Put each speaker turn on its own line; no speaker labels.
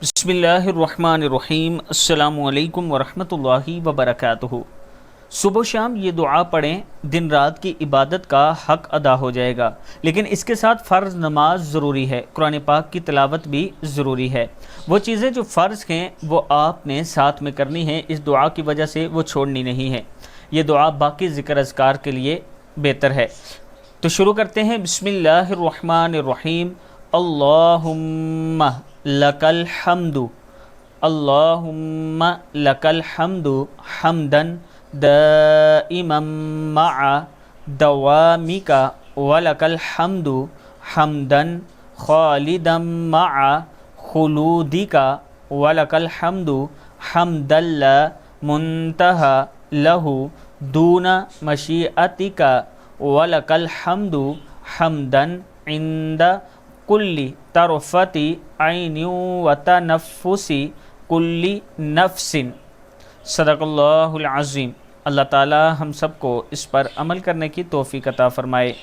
بسم اللہ الرحمن الرحیم۔ السلام علیکم ورحمۃ اللہ وبرکاتہ۔ صبح و شام یہ دعا پڑھیں، دن رات کی عبادت کا حق ادا ہو جائے گا، لیکن اس کے ساتھ فرض نماز ضروری ہے، قرآن پاک کی تلاوت بھی ضروری ہے۔ وہ چیزیں جو فرض ہیں وہ آپ نے ساتھ میں کرنی ہیں، اس دعا کی وجہ سے وہ چھوڑنی نہیں ہے۔ یہ دعا باقی ذکر اذکار کے لیے بہتر ہے۔ تو شروع کرتے ہیں۔ بسم اللہ الرحمن الرحیم۔ اللہم لک الحمد، اللہم لک الحمد حمدا دائما مع دوامک، ولک الحمد حمدا خالدا مع خلودک، ولک الحمد حمدا لا منتہى لہ دون مشیئتک، ولک الحمد حمدا عند کل طرفۃ عین وتنفس کل نفس۔ صدق اللہ العظیم۔ اللہ تعالی ہم سب کو اس پر عمل کرنے کی توفیق عطا فرمائے۔